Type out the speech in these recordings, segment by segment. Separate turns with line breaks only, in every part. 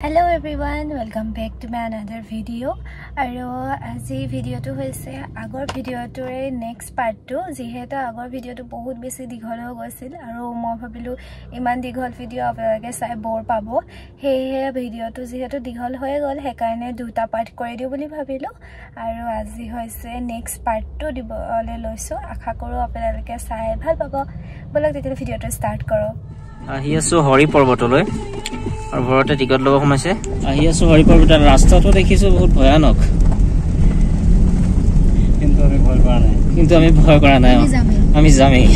Hello everyone, welcome back to my another video. Aro aji video to hoise agor video to next part to jihetu agor video to bahut beshi dighol ho goisil aro moi bhabilu iman dighol video apnalage sai bore pabo he video to jihetu dighol hoye gol he karone duta part kori diu boli bhabilu aro aji hoise next part to dibole loiso akha koru apnalage sai bhal pabo bolak tetile video to start karo
ahi asu hori porbatoloi और बरते ticket लगा खमाइसे आही आसु हरि पर्वत रास्ताটো দেখিছো বহুত ভয়ানক কিন্তু আমি ভয় কৰা নাই আমি যামেই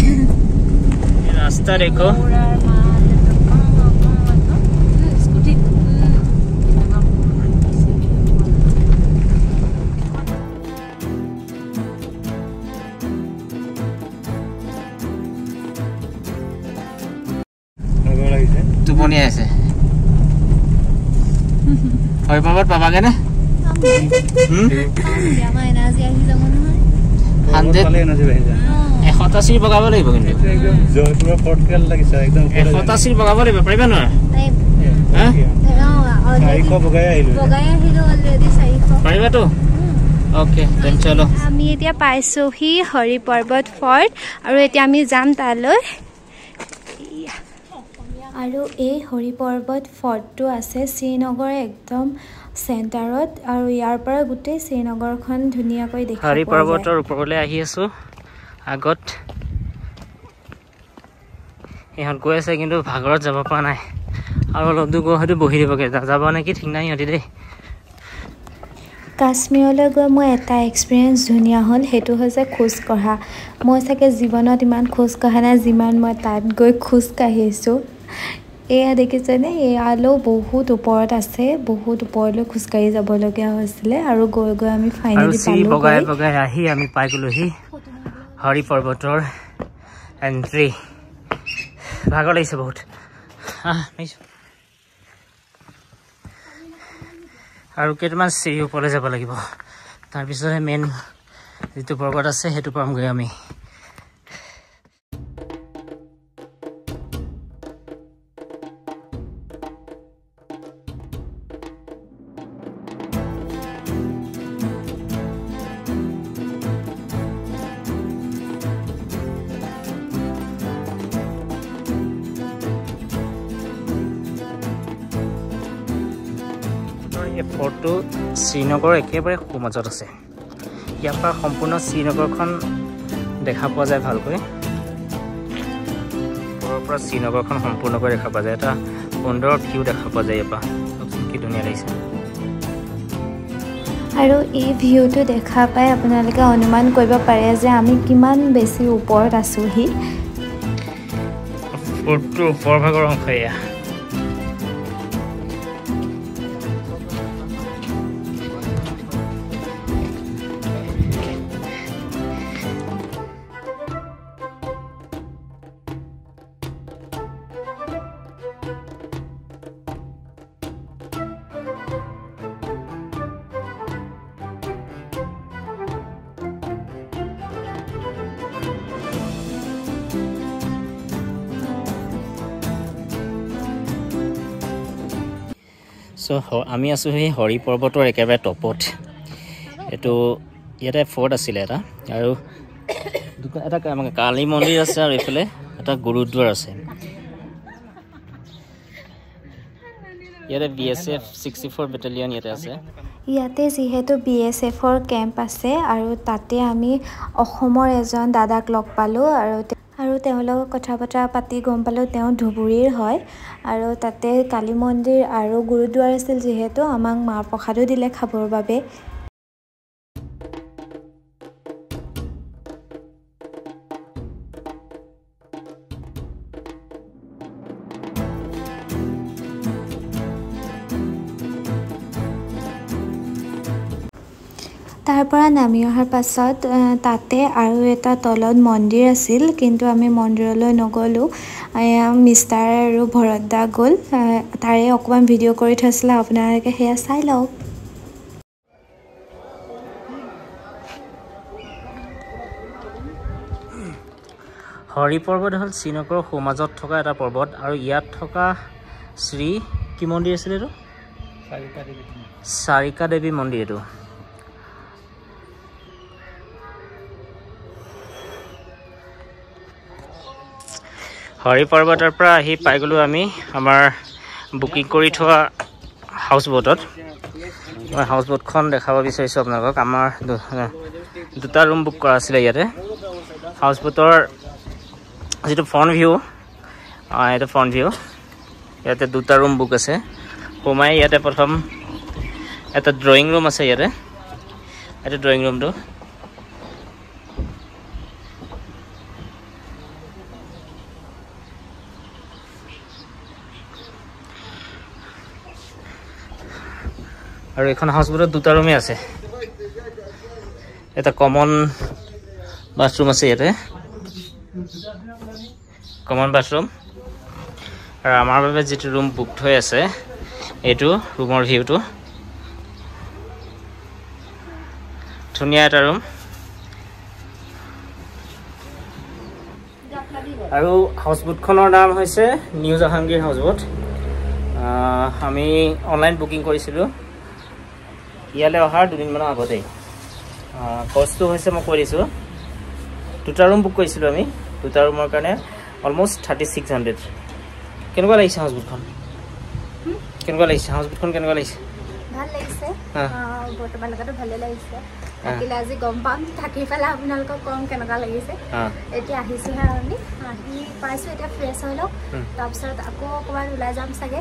রাস্তা দেখো স্কুটি টোপনি আছে Hori Parbat papa kene? Jama energy ahi jamo nohoi. 100 pale energy behi ja. 81 bagaba laibo kintu. Ekdom pura podcast lagise ekdom. 81 bagaba laibo pariba na? Ha? already pariba to? Okay, then chalo.
Ami etia paiso hi Hori Parbat fort aru etia ami jam taloi. আৰু এই হৰি পৰ্বত ফৰ্টটো আছে শ্ৰীনগৰ একদম সেন্টাৰত আৰু ইয়াৰ পৰা গুটে শ্ৰীনগৰখন ধুনিয়াকৈ দেখা
হৰি পৰ্বতৰ ওপৰলৈ আহি আছো আগত এখন গৈ আছে কিন্তু ভাগৰত যাব পৰা নাই আৰু অলপ দূৰ গৈ হয়তো বহি দিবগে যাব নেকি ঠিক নাই হতি দেই
কাশ্মীৰলৈ গৈ মই এটা এক্সপেৰিয়েন্স ধুনিয়া হ'ল হেতু হৈছে খোজ কঢ়া মই চাগে জীৱনত ইমান খোজ কঢ়া নাই যিমান মই তাত গৈ খোজ কাঢ়িছো এয়া দেখিছেনে এই আলো বহুত ওপৰত আছে বহুত ওপৰলৈ খুজকাৰি যাব লগা হৈছিল আৰু গৈ গৈ আমি ফাইনালি পালো
বগাই বগাই আহি আমি পাই গলোহি হৰি পৰ্বতৰ এন্ট্ৰি ভাগৰ লাগিছে বহুত আৰু কেইটামান চিৰি ওপৰলৈ যাব লাগিব তাৰ পিছতে মেইন যিটো পৰ্বত আছে সেইটো পামগৈ আমি ফটো শ্ৰীনগৰ একেবাৰে সোমাজত আছে ইয়াৰ পৰা সম্পূৰ্ণ শ্ৰীনগৰখন দেখা পোৱা যায় ভালকৈ ওপৰৰ পৰা শ্ৰীনগৰখন সম্পূৰ্ণকৈ দেখা পোৱা যায় এটা সুন্দৰ ভিউ দেখা পোৱা যায় ইয়াৰ পৰা কি ধুনীয়া লাগিছে
আৰু এই ভিউটো দেখা পাই আপোনালোকে অনুমান কৰিব পাৰে যে আমি কিমান বেছি ওপৰত আছোহি
ফটো ওপৰ ভাগৰ অংশ এয়া So আমি আছো হে হৰি পৰ্বতৰ একেবাৰে টপত এটো ইয়াতে ফৰ্ট আছিল এটা আৰু এটা কালী মন্দিৰ আছে আৰু ইফালে এটা গুৰুদ্বাৰ আছে ইয়াতে BSF 64 বেটালিয়ন ইয়াতে আছে
ইয়াতে যিহেতু BSFৰ কেম্প আছে আৰু তাতে আমি অসমৰ এজন দাদাক লগ পালো আৰু তেওঁৰ লগত কথা বতৰা পাতি গম পালো তেওঁ ধুবুৰীৰ হয় আৰু তাতে কালী মন্দিৰ আৰু গুৰুদ্বাৰ আছিল যিহেতু আমাক মাৰ প্ৰসাদো দিলে খাবৰ বাবে তাৰ পৰা নামি অহাৰ পাছত তাতে আৰু এটা তলত মন্দিৰ আছিল কিন্তু আমি মন্দিৰলৈ নগলো মিষ্টাৰ আৰু ভৰত দা গ'ল তাৰে অকমান ভিডিঅ' কৰি থৈছিল আপোনালোকে হেয়া চাই লওক
হৰি পৰ্বত হল শ্ৰীনগৰৰ সোমাজত থকা এটা পৰ্বত আৰু ইয়াত থকা শ্ৰী কি মন্দিৰ আছিল এটো চাৰিকা দেৱী মন্দিৰ এইটো হৰি পৰ্বতৰ পৰা আহি পাই গলো আমি আমাৰ বুকিং কৰি থোৱা হাউচ বোটত মই হাউচ বোটখন দেখাব বিচাৰিছোঁ আপোনালোকক আমাৰ দুটা ৰুম বুক কৰা আছিলে ইয়াতে হাউচ বোটৰ যেটো ফ্ৰন্ট ভিউ এটা ফ্ৰন্ট ভিউ ইয়াতে দুটা ৰুম বুক আছে সোমাই ইয়াতে প্ৰথম এটা ড্ৰয়িং ৰুম আছে ইয়াতে এটা ড্ৰয়িং ৰুমটো আৰু এখন হাউচ বোটত দুটা ৰুমে আছে এটা কমন বাথৰুম আছে ইয়াতে কমন বাথৰুম আৰু আমাৰ বাবে যেটো ৰুম বুকড হৈ আছে এইটো ৰুমৰ ভিউটো ধুনীয়া এটা ৰুম আৰু হাউচ বোটখনৰ নাম হৈছে নিউ জাহাংগীৰ হাউচ বোট আমি অনলাইন বুকিং কৰিছিলোঁ ইয়ালে অহাৰ দুদিনমানৰ আগতেই কষ্টটো হৈছে মই কৈ দিছোঁ দুটা ৰুম বুক কৰিছিলোঁ আমি দুটা ৰুমৰ কাৰণে অলমষ্ট 3600 কেনেকুৱা লাগিছে হাউচ বোটখন কেনেকুৱা লাগিছে হাউচ বোটখন কেনেকুৱা লাগিছে
ভাল লাগিছে বৰ্তমান লগাটো ভালে লাগিছে থাকিলে আজি গম পাম থাকি পেলাই আপোনালোকক কম কেনেকুৱা লাগিছে এতিয়া আহিছোহে আমি আহি পাইছোঁ এতিয়া ফ্ৰেছ হৈ লওক তাৰপিছত আকৌ অকণমান ওলাই যাম চাগে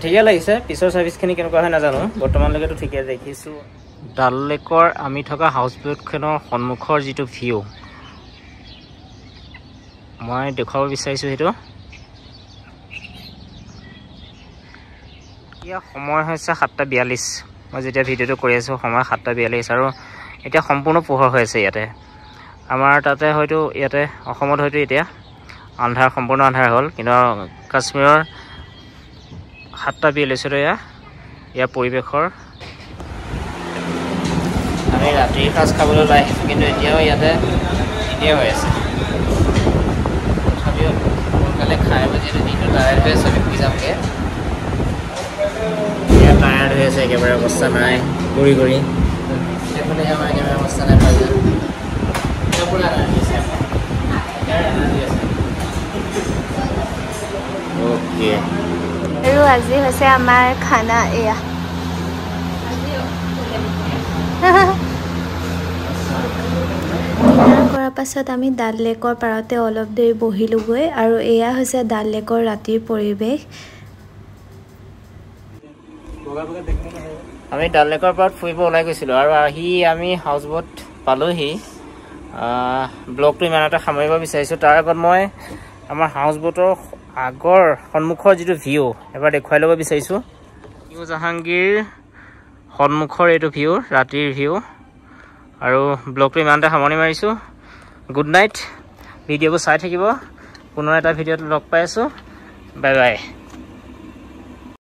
ঠিকে লাগিছে পিছৰ সাৰ্ভিসখিনি কেনেকুৱা হয় নাজানো বৰ্তমানলৈকেতো ঠিকে দেখিছোঁ ডাল লেকৰ আমি থকা হাউচ বোটখনৰ সন্মুখৰ যেটো ভিউ মই দেখাব বিচাৰিছোঁ সেইটো এতিয়া সময় হৈছে 7:42 মই যেতিয়া ভিডিঅ'টো কৰি আছোঁ সময় 7:42 আৰু এতিয়া সম্পূৰ্ণ পোহৰ হৈ আছে ইয়াতে আমাৰ তাতে হয়তো ইয়াতে অসমত হয়তো এতিয়া আন্ধাৰ সম্পূৰ্ণ আন্ধাৰ হ'ল কিন্তু কাশ্মীৰৰ 7:42 ইয়াৰ পৰিৱেশৰ আমি ৰাতিৰ সাজ খাবলৈ ওলাই আহিছোঁ কিন্তু এতিয়াও ইয়াতে এতিয়াও হৈ আছে তথাপিও সোনকালে খাই যিহেতু দিনটো টায়াৰ্ড হৈ আছে আমি শুই যামগৈ এতিয়া টায়াৰ্ড হৈ আছে একেবাৰে অৱস্থা নাই ঘূৰি ঘূৰি সেইফালে আমাৰ একেবাৰে অৱস্থা নাই পাই যায় অ'কে
আৰু আজি হৈছে আমাৰ খানা এয়া কৰাৰ পাছত আমি ডাল লেকৰ পাৰতে অলপ দেৰি বহিলোগৈ আৰু এয়া হৈছে ডাল লেকৰ ৰাতিৰ পৰিৱেশ
আমি ডাল লেকৰ পাৰত ফুৰিব ওলাই গৈছিলোঁ আৰু আহি আমি হাউচ বোট পালোহি ব্লগটো ইমান এটা সামৰিব বিচাৰিছোঁ তাৰ আগত মই আমাৰ হাউচ বোটৰ আগৰ সন্মুখৰ যেটো ভিউ এবাৰ দেখুৱাই ল'ব বিচাৰিছোঁ নিউ জাহাংগীৰ সন্মুখৰ এইটো ভিউ ৰাতিৰ ভিউ আৰু ব্লগটো ইমানতে সামৰণি মাৰিছোঁ গুড নাইট ভিডিঅ'বোৰ চাই থাকিব পুনৰ এটা ভিডিঅ'ত লগ পাই আছোঁ বাই বাই